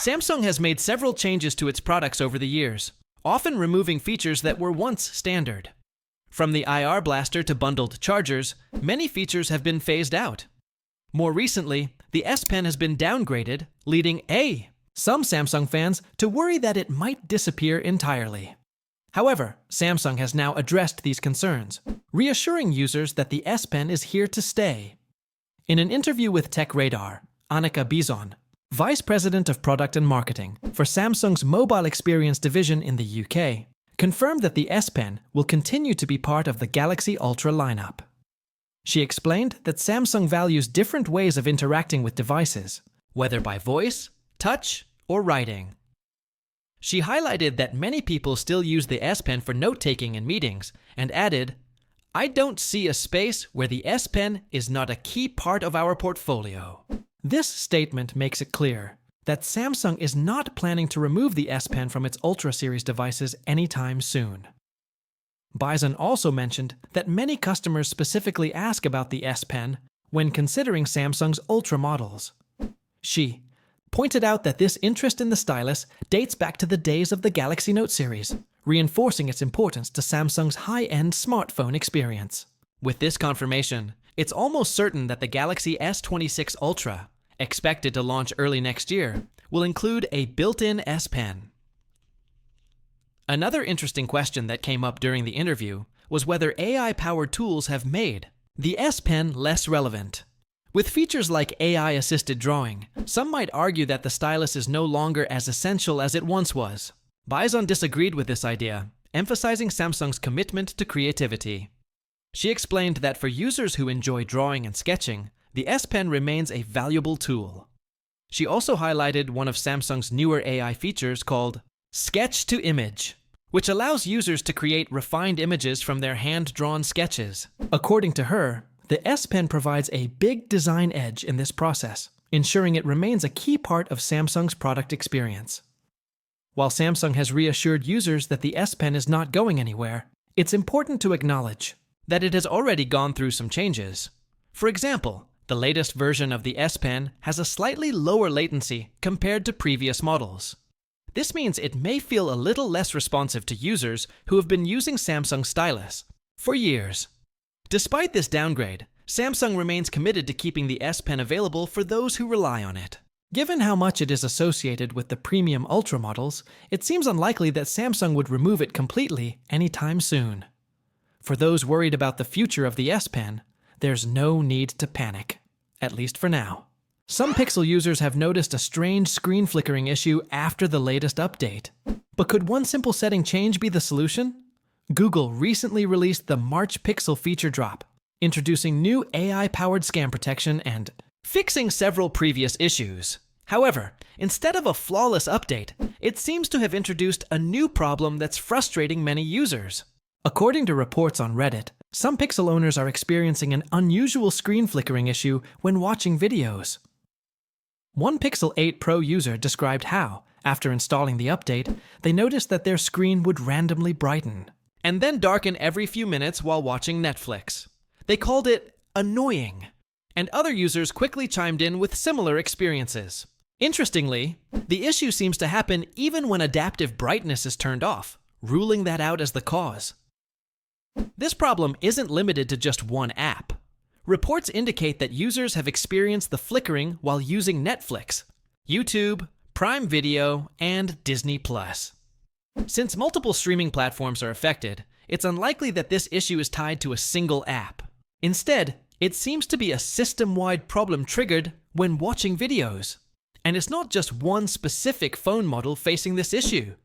Samsung has made several changes to its products over the years, often removing features that were once standard. From the IR blaster to bundled chargers, many features have been phased out. More recently, the S Pen has been downgraded, leading some Samsung fans to worry that it might disappear entirely. However, Samsung has now addressed these concerns, reassuring users that the S Pen is here to stay. In an interview with Tech Radar, Annika Bison, Vice President of Product and Marketing for Samsung's Mobile Experience division in the UK, confirmed that the S Pen will continue to be part of the Galaxy Ultra lineup. She explained that Samsung values different ways of interacting with devices, whether by voice, touch, or writing. She highlighted that many people still use the S Pen for note-taking in meetings, and added, "I don't see a space where the S Pen is not a key part of our portfolio." This statement makes it clear that Samsung is not planning to remove the S Pen from its Ultra series devices anytime soon. Bison also mentioned that many customers specifically ask about the S Pen when considering Samsung's Ultra models. She pointed out that this interest in the stylus dates back to the days of the Galaxy Note series, reinforcing its importance to Samsung's high-end smartphone experience. With this confirmation, it's almost certain that the Galaxy S26 Ultra, expected to launch early next year, will include a built-in S Pen. Another interesting question that came up during the interview was whether AI-powered tools have made the S Pen less relevant. With features like AI-assisted drawing, some might argue that the stylus is no longer as essential as it once was. Bison disagreed with this idea, emphasizing Samsung's commitment to creativity. She explained that for users who enjoy drawing and sketching, the S Pen remains a valuable tool. She also highlighted one of Samsung's newer AI features called Sketch to Image, which allows users to create refined images from their hand-drawn sketches. According to her, the S Pen provides a big design edge in this process, ensuring it remains a key part of Samsung's product experience. While Samsung has reassured users that the S Pen is not going anywhere, it's important to acknowledge that it has already gone through some changes. For example, the latest version of the S Pen has a slightly lower latency compared to previous models. This means it may feel a little less responsive to users who have been using Samsung stylus for years. Despite this downgrade, Samsung remains committed to keeping the S Pen available for those who rely on it. Given how much it is associated with the premium Ultra models, it seems unlikely that Samsung would remove it completely anytime soon. For those worried about the future of the S Pen, there's no need to panic, at least for now. Some Pixel users have noticed a strange screen flickering issue after the latest update. But could one simple setting change be the solution? Google recently released the March Pixel feature drop, introducing new AI-powered scam protection and fixing several previous issues. However, instead of a flawless update, it seems to have introduced a new problem that's frustrating many users. According to reports on Reddit, some Pixel owners are experiencing an unusual screen flickering issue when watching videos. One Pixel 8 Pro user described how, after installing the update, they noticed that their screen would randomly brighten and then darken every few minutes while watching Netflix. They called it annoying, and other users quickly chimed in with similar experiences. Interestingly, the issue seems to happen even when adaptive brightness is turned off, ruling that out as the cause. This problem isn't limited to just one app. Reports indicate that users have experienced the flickering while using Netflix, YouTube, Prime Video, and Disney+. Since multiple streaming platforms are affected, it's unlikely that this issue is tied to a single app. Instead, it seems to be a system-wide problem triggered when watching videos. And it's not just one specific phone model facing this issue.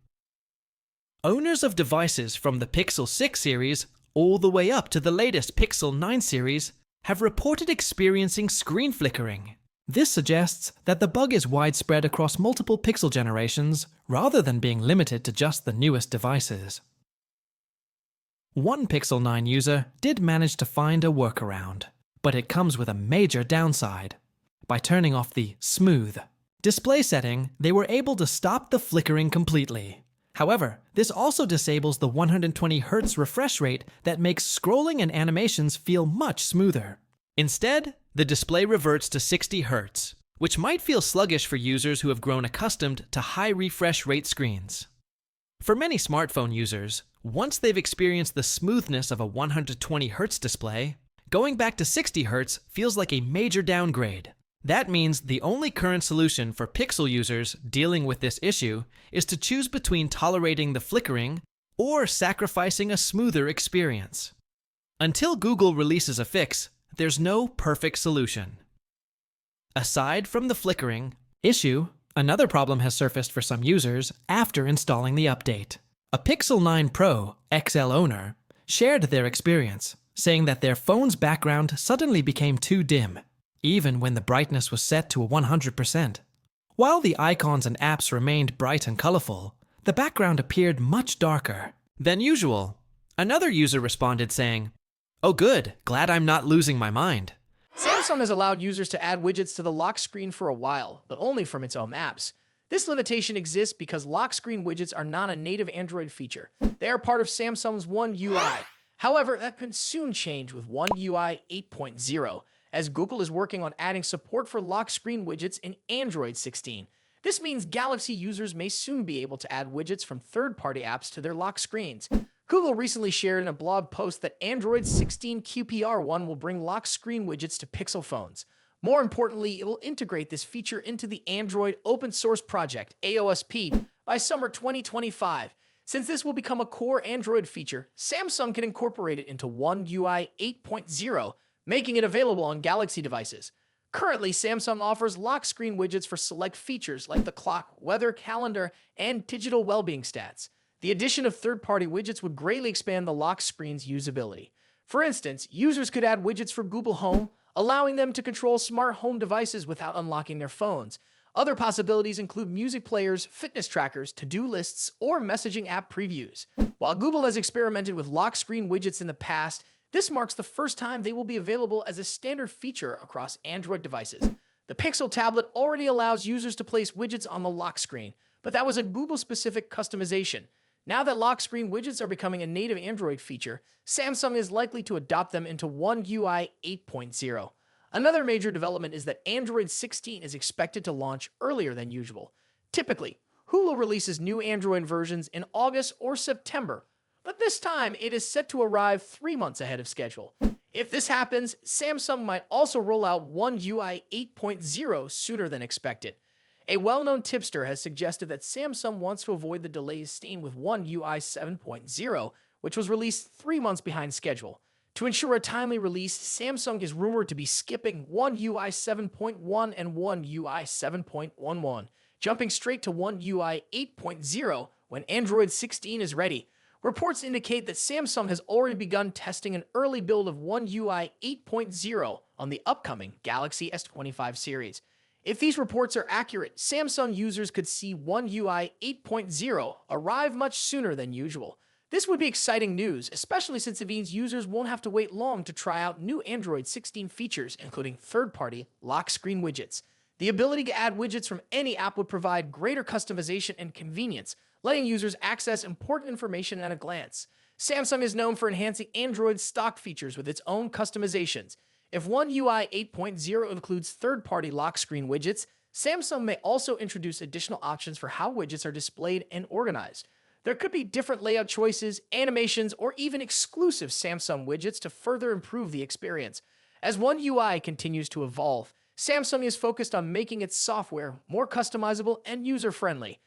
Owners of devices from the Pixel 6 series all the way up to the latest Pixel 9 series have reported experiencing screen flickering. This suggests that the bug is widespread across multiple Pixel generations rather than being limited to just the newest devices. One Pixel 9 user did manage to find a workaround, but it comes with a major downside. By turning off the smooth display setting, they were able to stop the flickering completely. However, this also disables the 120 Hz refresh rate that makes scrolling and animations feel much smoother. Instead, the display reverts to 60 Hz, which might feel sluggish for users who have grown accustomed to high refresh rate screens. For many smartphone users, once they've experienced the smoothness of a 120Hz display, going back to 60Hz feels like a major downgrade. That means the only current solution for Pixel users dealing with this issue is to choose between tolerating the flickering or sacrificing a smoother experience. Until Google releases a fix, there's no perfect solution. Aside from the flickering issue, another problem has surfaced for some users after installing the update. A Pixel 9 Pro XL owner shared their experience, saying that their phone's background suddenly became too dim, even when the brightness was set to 100%. While the icons and apps remained bright and colorful, the background appeared much darker than usual. Another user responded saying, "Oh good, glad I'm not losing my mind." Samsung has allowed users to add widgets to the lock screen for a while, but only from its own apps. This limitation exists because lock screen widgets are not a native Android feature. They are part of Samsung's One UI. However, that could soon change with One UI 8.0, as Google is working on adding support for lock screen widgets in Android 16. This means Galaxy users may soon be able to add widgets from third-party apps to their lock screens. Google recently shared in a blog post that Android 16 QPR1 will bring lock screen widgets to Pixel phones. More importantly, it will integrate this feature into the Android open source project, AOSP, by summer 2025. Since this will become a core Android feature, Samsung can incorporate it into One UI 8.0, making it available on Galaxy devices. Currently, Samsung offers lock screen widgets for select features like the clock, weather, calendar, and digital well-being stats. The addition of third-party widgets would greatly expand the lock screen's usability. For instance, users could add widgets for Google Home, allowing them to control smart home devices without unlocking their phones. Other possibilities include music players, fitness trackers, to-do lists, or messaging app previews. While Google has experimented with lock screen widgets in the past, this marks the first time they will be available as a standard feature across Android devices. The Pixel tablet already allows users to place widgets on the lock screen, but that was a Google-specific customization. Now that lock screen widgets are becoming a native Android feature, Samsung is likely to adopt them into One UI 8.0. Another major development is that Android 16 is expected to launch earlier than usual. Typically, Hulu releases new Android versions in August or September, but this time it is set to arrive 3 months ahead of schedule. If this happens, Samsung might also roll out One UI 8.0 sooner than expected. A well-known tipster has suggested that Samsung wants to avoid the delays seen with One UI 7.0, which was released 3 months behind schedule. To ensure a timely release, Samsung is rumored to be skipping One UI 7.1 and One UI 7.11, jumping straight to One UI 8.0 when Android 16 is ready. Reports indicate that Samsung has already begun testing an early build of One UI 8.0 on the upcoming Galaxy S25 series. If these reports are accurate, Samsung users could see One UI 8.0 arrive much sooner than usual. This would be exciting news, especially since it means users won't have to wait long to try out new Android 16 features, including third-party lock screen widgets. The ability to add widgets from any app would provide greater customization and convenience, letting users access important information at a glance. Samsung is known for enhancing Android's stock features with its own customizations. If One UI 8.0 includes third-party lock screen widgets, Samsung may also introduce additional options for how widgets are displayed and organized. There could be different layout choices, animations, or even exclusive Samsung widgets to further improve the experience. As One UI continues to evolve, Samsung is focused on making its software more customizable and user-friendly.